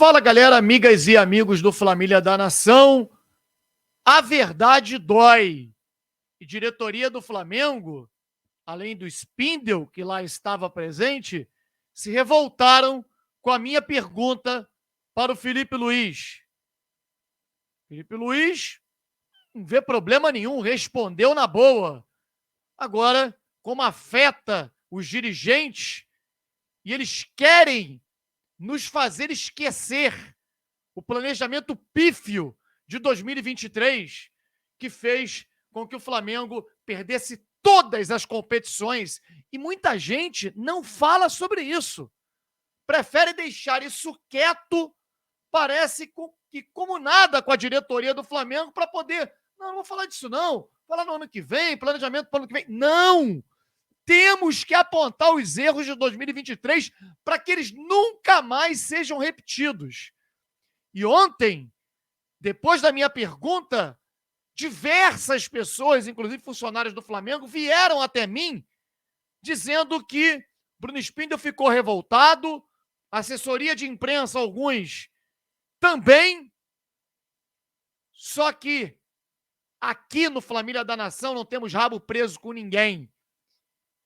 Fala, galera, amigas e amigos do Família da Nação. A verdade dói. E diretoria do Flamengo, além do Spindle, que lá estava presente, se revoltaram com a minha pergunta para o Felipe Luiz. Felipe Luiz não vê problema nenhum, respondeu na boa. Agora, como afeta os dirigentes e eles querem nos fazer esquecer o planejamento pífio de 2023, que fez com que o Flamengo perdesse todas as competições. E muita gente não fala sobre isso. Prefere deixar isso quieto, parece que como nada com a diretoria do Flamengo, para poder... Não vou falar disso não. Falar no ano que vem, planejamento para o ano que vem. Não! Temos que apontar os erros de 2023 para que eles nunca mais sejam repetidos. E ontem, depois da minha pergunta, diversas pessoas, inclusive funcionários do Flamengo, vieram até mim dizendo que Bruno Spindle ficou revoltado, assessoria de imprensa, alguns também. Só que aqui no Família da Nação não temos rabo preso com ninguém.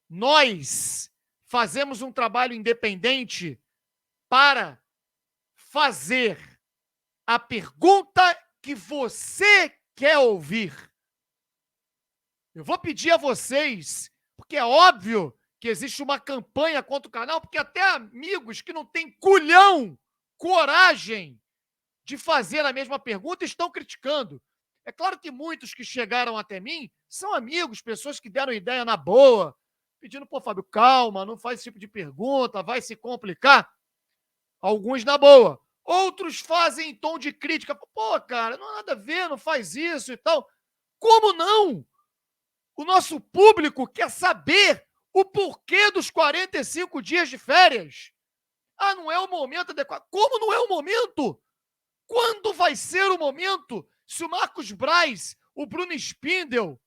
Nós fazemos um trabalho independente para fazer a pergunta que você quer ouvir. Eu vou pedir a vocês, porque é óbvio que existe uma campanha contra o canal, porque até amigos que não têm culhão, coragem de fazer a mesma pergunta estão criticando. É claro que muitos que chegaram até mim são amigos, pessoas que deram ideia na boa, pedindo, pô, Fábio, calma, não faz esse tipo de pergunta, vai se complicar. Alguns na boa. Outros fazem em tom de crítica. Pô, cara, não há nada a ver, não faz isso e tal. Como não? O nosso público quer saber o porquê dos 45 dias de férias. Ah, não é o momento adequado. Como não é o momento? Quando vai ser o momento? Se o Marcos Braz, o Bruno Spindle,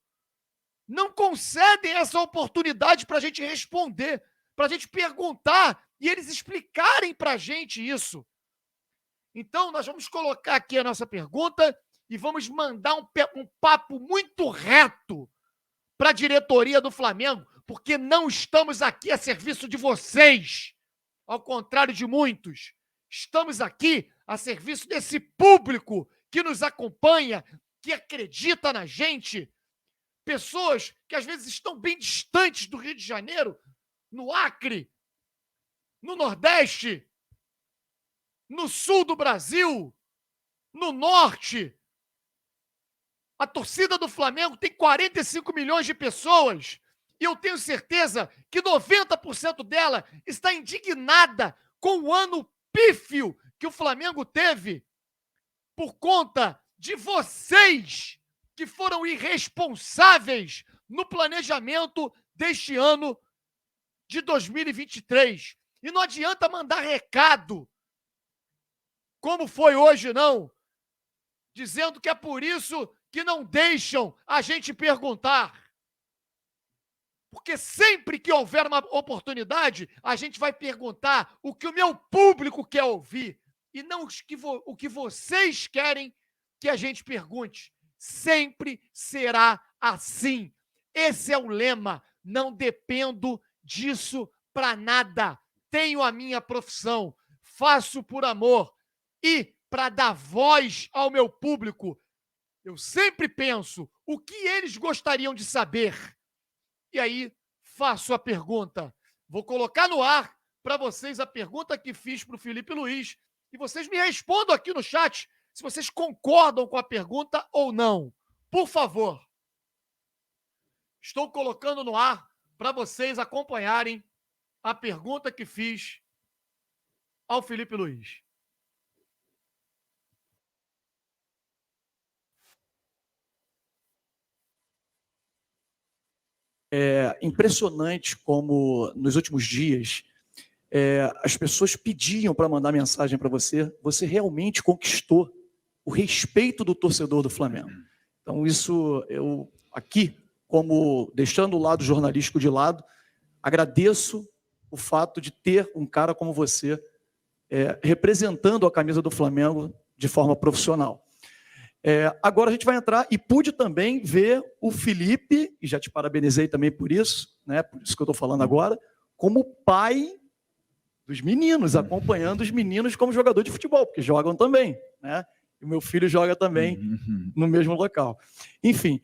não concedem essa oportunidade para a gente responder, para a gente perguntar e eles explicarem para a gente isso. Então, nós vamos colocar aqui a nossa pergunta e vamos mandar um papo muito reto para a diretoria do Flamengo, porque não estamos aqui a serviço de vocês, ao contrário de muitos. Estamos aqui a serviço desse público que nos acompanha, que acredita na gente. Pessoas que às vezes estão bem distantes do Rio de Janeiro, no Acre, no Nordeste, no sul do Brasil, no norte. A torcida do Flamengo tem 45 milhões de pessoas e eu tenho certeza que 90% dela está indignada com o ano pífio que o Flamengo teve por conta de vocês que foram irresponsáveis no planejamento deste ano de 2023. E não adianta mandar recado, como foi hoje, não, dizendo que é por isso que não deixam a gente perguntar. Porque sempre que houver uma oportunidade, a gente vai perguntar o que o meu público quer ouvir e não o que vocês querem que a gente pergunte. Sempre será assim. Esse é o lema. Não dependo disso para nada. Tenho a minha profissão, faço por amor e para dar voz ao meu público. Eu sempre penso o que eles gostariam de saber. E aí, faço a pergunta. Vou colocar no ar para vocês a pergunta que fiz para o Felipe Luiz e vocês me respondam aqui no chat se vocês concordam com a pergunta ou não. Por favor. Estou colocando no ar para vocês acompanharem a pergunta que fiz ao Felipe Luiz. É impressionante como, nos últimos dias, as pessoas pediam para mandar mensagem para você, você realmente conquistou o respeito do torcedor do Flamengo. Então, isso eu, aqui, como deixando o lado jornalístico de lado, agradeço o fato de ter um cara como você representando a camisa do Flamengo de forma profissional. Agora a gente vai entrar, e pude também ver o Felipe, e já te parabenizei também por isso, né, por isso que eu estou falando agora, como pai dos meninos, acompanhando os meninos como jogador de futebol, porque jogam também, né? E o meu filho joga também no mesmo local. Enfim,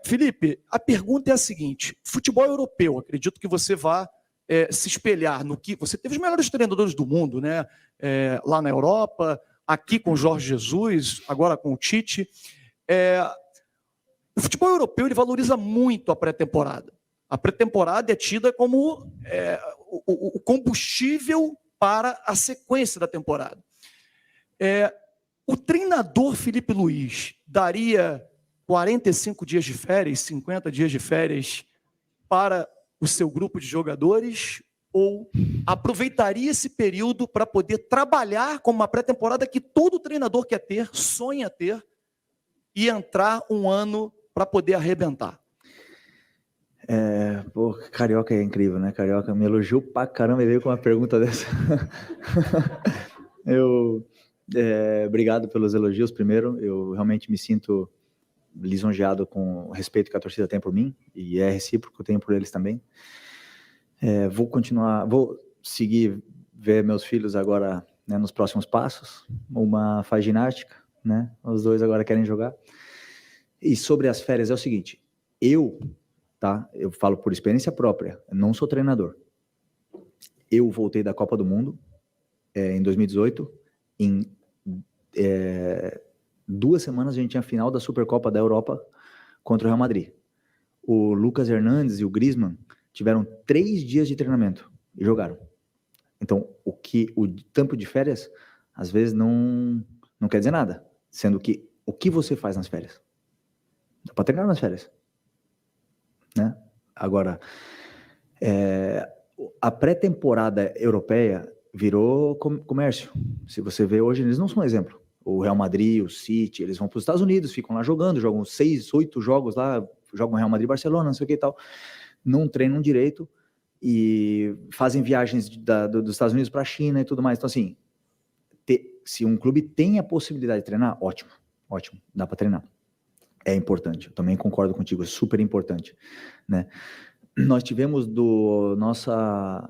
Felipe, a pergunta é a seguinte: futebol europeu, acredito que você vá se espelhar no que... Você teve os melhores treinadores do mundo, né? Lá na Europa, aqui com o Jorge Jesus, agora com o Tite. O futebol europeu ele valoriza muito a pré-temporada. A pré-temporada é tida como o combustível para a sequência da temporada. O treinador Felipe Luiz daria 45 dias de férias, 50 dias de férias para o seu grupo de jogadores, ou aproveitaria esse período para poder trabalhar com uma pré-temporada que todo treinador quer ter, sonha ter, e entrar um ano para poder arrebentar? Pô, Carioca é incrível, né? Carioca me elogiou pra caramba e veio com uma pergunta dessa. Obrigado pelos elogios, primeiro. Eu realmente me sinto lisonjeado com o respeito que a torcida tem por mim, e é recíproco, eu tenho por eles também. Vou seguir, ver meus filhos agora, né, nos próximos passos. Uma faz ginástica, né? Os dois agora querem jogar. E sobre as férias é o seguinte: eu falo por experiência própria, eu não sou treinador. Eu voltei da Copa do Mundo em 2018, em 2 semanas a gente tinha a final da Supercopa da Europa contra o Real Madrid. O Lucas Hernandes e o Griezmann tiveram 3 dias de treinamento e jogaram. Então, o tempo de férias, às vezes, não quer dizer nada, sendo que o que você faz nas férias? Dá para treinar nas férias, né? Agora, a pré-temporada europeia virou comércio. Se você vê hoje, eles não são um exemplo. O Real Madrid, o City, eles vão para os Estados Unidos, ficam lá jogando, jogam 6, 8 jogos lá, jogam Real Madrid, Barcelona, não sei o que e tal. Não treinam direito e fazem viagens dos Estados Unidos para a China e tudo mais. Então, assim, se um clube tem a possibilidade de treinar, ótimo, dá para treinar. É importante, eu também concordo contigo, é super importante, né? Nós tivemos da nossa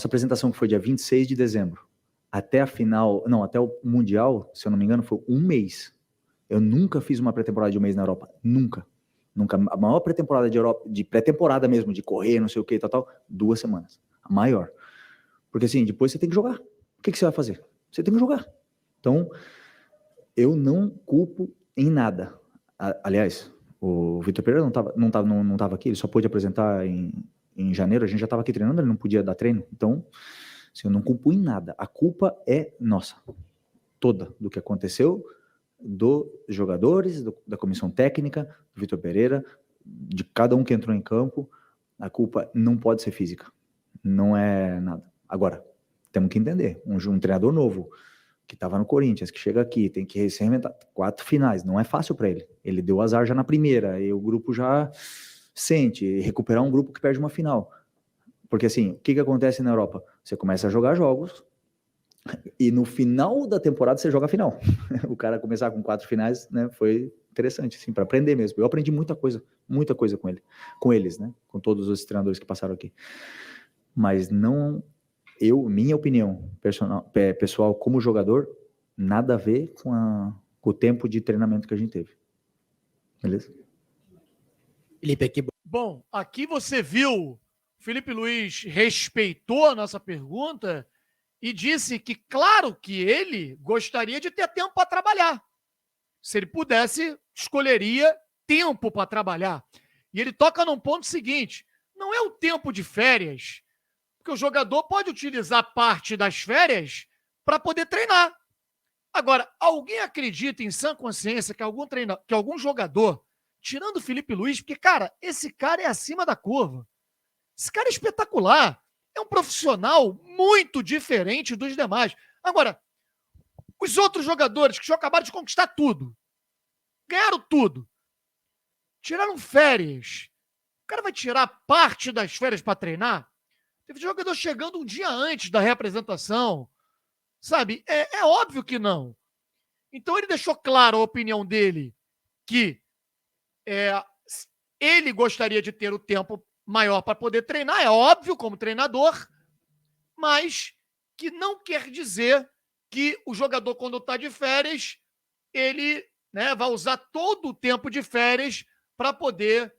apresentação, que foi dia 26 de dezembro, até até o Mundial, se eu não me engano, foi 1 mês. Eu nunca fiz uma pré-temporada de 1 mês na Europa, nunca. A maior pré-temporada de Europa, de pré-temporada mesmo, de correr, não sei o que, tal, 2 semanas, a maior. Porque assim, depois você tem que jogar. O que você vai fazer? Você tem que jogar. Então, eu não culpo em nada. Aliás, o Vitor Pereira não tava aqui, ele só pôde apresentar em janeiro, a gente já estava aqui treinando, ele não podia dar treino. Então, assim, eu não culpo em nada. A culpa é nossa, toda, do que aconteceu, dos jogadores, da comissão técnica, do Vitor Pereira, de cada um que entrou em campo. A culpa não pode ser física, não é nada. Agora, temos que entender, um treinador novo, que estava no Corinthians, que chega aqui, tem que se reinventar. 4 finais, não é fácil para ele. Ele deu azar já na primeira, e o grupo já sente, recuperar um grupo que perde uma final. Porque assim, o que acontece na Europa? Você começa a jogar jogos, e no final da temporada você joga a final. O cara começar com 4 finais, né, foi interessante, assim, para aprender mesmo. Eu aprendi muita coisa com eles, né, com todos os treinadores que passaram aqui. Mas não... minha opinião pessoal como jogador, nada a ver com o tempo de treinamento que a gente teve. Beleza? Felipe, aqui. Bom, aqui você viu, Felipe Luiz respeitou a nossa pergunta e disse que, claro, que ele gostaria de ter tempo para trabalhar. Se ele pudesse, escolheria tempo para trabalhar. E ele toca num ponto seguinte: não é o tempo de férias, porque o jogador pode utilizar parte das férias para poder treinar. Agora, alguém acredita em sã consciência que algum jogador, tirando o Felipe Luiz, porque, cara, esse cara é acima da curva. Esse cara é espetacular. É um profissional muito diferente dos demais. Agora, os outros jogadores que já acabaram de conquistar tudo, ganharam tudo, tiraram férias. O cara vai tirar parte das férias para treinar? Teve jogador chegando um dia antes da reapresentação. Sabe? É óbvio que não. Então ele deixou claro a opinião dele, que ele gostaria de ter o tempo maior para poder treinar, é óbvio, como treinador, mas que não quer dizer que o jogador, quando está de férias, ele, né, vai usar todo o tempo de férias para poder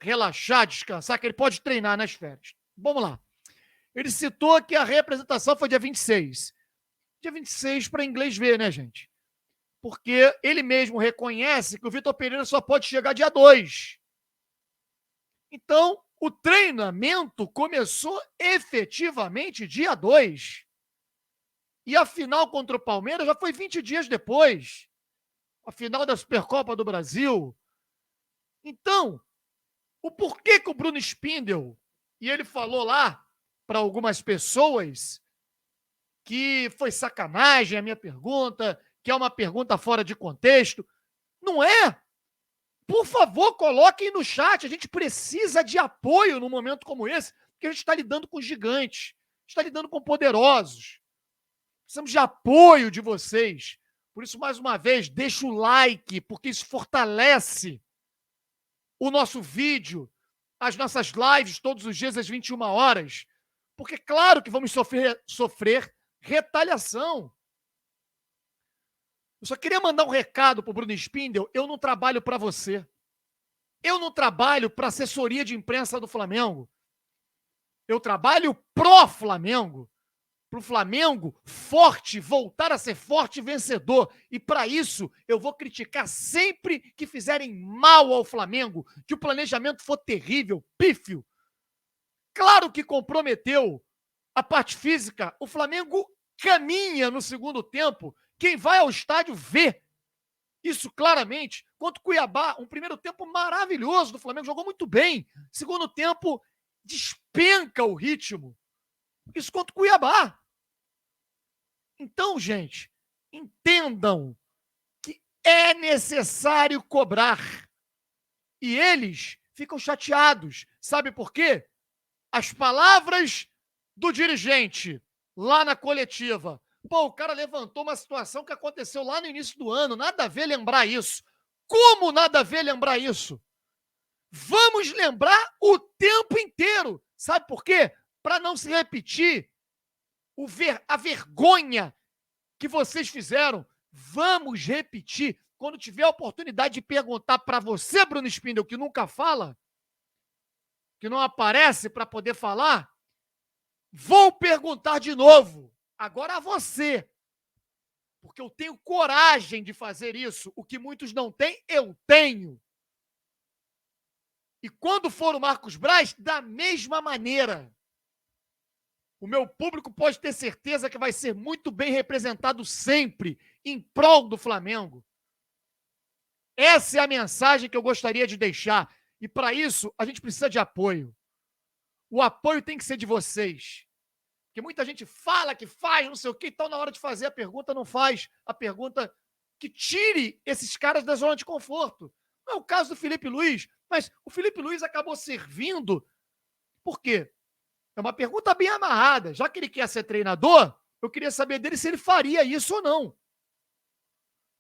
relaxar, descansar, que ele pode treinar nas férias. Vamos lá. Ele citou que a representação foi dia 26. Dia 26 para inglês ver, né, gente? Porque ele mesmo reconhece que o Vitor Pereira só pode chegar dia 2. Então, o treinamento começou efetivamente dia 2. E a final contra o Palmeiras já foi 20 dias depois. A final da Supercopa do Brasil. Então, o porquê que o Bruno Spindel, e ele falou lá para algumas pessoas que foi sacanagem a minha pergunta, que é uma pergunta fora de contexto. Não é? Por favor, coloquem no chat. A gente precisa de apoio num momento como esse, porque a gente está lidando com gigantes, está lidando com poderosos. Precisamos de apoio de vocês. Por isso, mais uma vez, deixa o like, porque isso fortalece o nosso vídeo, as nossas lives todos os dias às 21 horas. Porque, claro que vamos sofrer retaliação. Eu só queria mandar um recado para o Bruno Spindel. Eu não trabalho para você. Eu não trabalho para a assessoria de imprensa do Flamengo. Eu trabalho pro Flamengo. Para o Flamengo forte, voltar a ser forte e vencedor. E para isso, eu vou criticar sempre que fizerem mal ao Flamengo, que o planejamento for terrível, pífio. Claro que comprometeu a parte física. O Flamengo caminha no segundo tempo. Quem vai ao estádio vê isso claramente. Contra o Cuiabá, um primeiro tempo maravilhoso do Flamengo, jogou muito bem. Segundo tempo, despenca o ritmo. Isso contra o Cuiabá. Então, gente, entendam que é necessário cobrar. E eles ficam chateados. Sabe por quê? As palavras do dirigente lá na coletiva. Pô, o cara levantou uma situação que aconteceu lá no início do ano. Nada a ver lembrar isso. Como nada a ver lembrar isso? Vamos lembrar o tempo inteiro. Sabe por quê? Para não se repetir a vergonha que vocês fizeram. Vamos repetir. Quando tiver a oportunidade de perguntar para você, Bruno Spindel, que nunca fala, que não aparece para poder falar, vou perguntar de novo. Agora a você. Porque eu tenho coragem de fazer isso. O que muitos não têm, eu tenho. E quando for o Marcos Braz, da mesma maneira. O meu público pode ter certeza que vai ser muito bem representado sempre em prol do Flamengo. Essa é a mensagem que eu gostaria de deixar. E para isso, a gente precisa de apoio. O apoio tem que ser de vocês. Porque muita gente fala que faz, não sei o quê, então na hora de fazer a pergunta, não faz a pergunta que tire esses caras da zona de conforto. Não é o caso do Felipe Luiz, mas o Felipe Luiz acabou servindo. Por quê? É uma pergunta bem amarrada. Já que ele quer ser treinador, eu queria saber dele se ele faria isso ou não.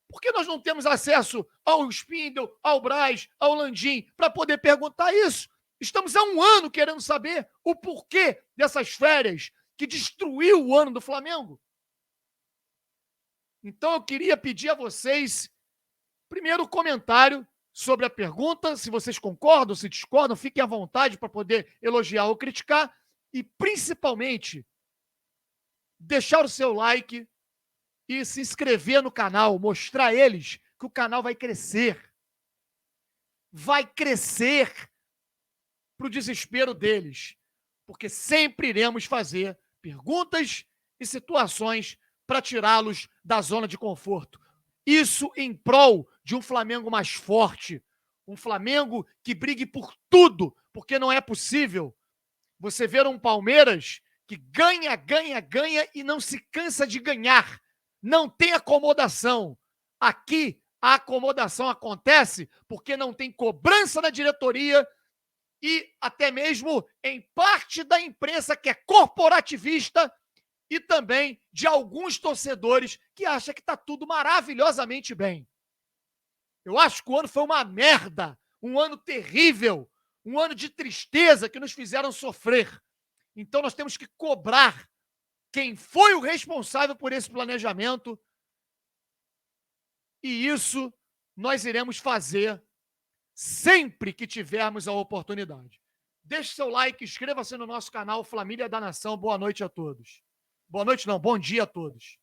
Por que nós não temos acesso ao Spindel, ao Braz, ao Landim, para poder perguntar isso? Estamos há um ano querendo saber o porquê dessas férias que destruiu o ano do Flamengo. Então eu queria pedir a vocês, primeiro, comentário sobre a pergunta, se vocês concordam, se discordam, fiquem à vontade para poder elogiar ou criticar, e principalmente deixar o seu like e se inscrever no canal, mostrar a eles que o canal vai crescer. Vai crescer para o desespero deles, porque sempre iremos fazer perguntas e situações para tirá-los da zona de conforto. Isso em prol de um Flamengo mais forte, um Flamengo que brigue por tudo, porque não é possível você ver um Palmeiras que ganha, ganha, ganha e não se cansa de ganhar. Não tem acomodação. Aqui, a acomodação acontece porque não tem cobrança na diretoria e até mesmo em parte da imprensa que é corporativista e também de alguns torcedores que acham que está tudo maravilhosamente bem. Eu acho que o ano foi uma merda, um ano terrível, um ano de tristeza que nos fizeram sofrer. Então nós temos que cobrar quem foi o responsável por esse planejamento, e isso nós iremos fazer sempre que tivermos a oportunidade. Deixe seu like, inscreva-se no nosso canal Família da Nação. Boa noite a todos. Boa noite não, bom dia a todos.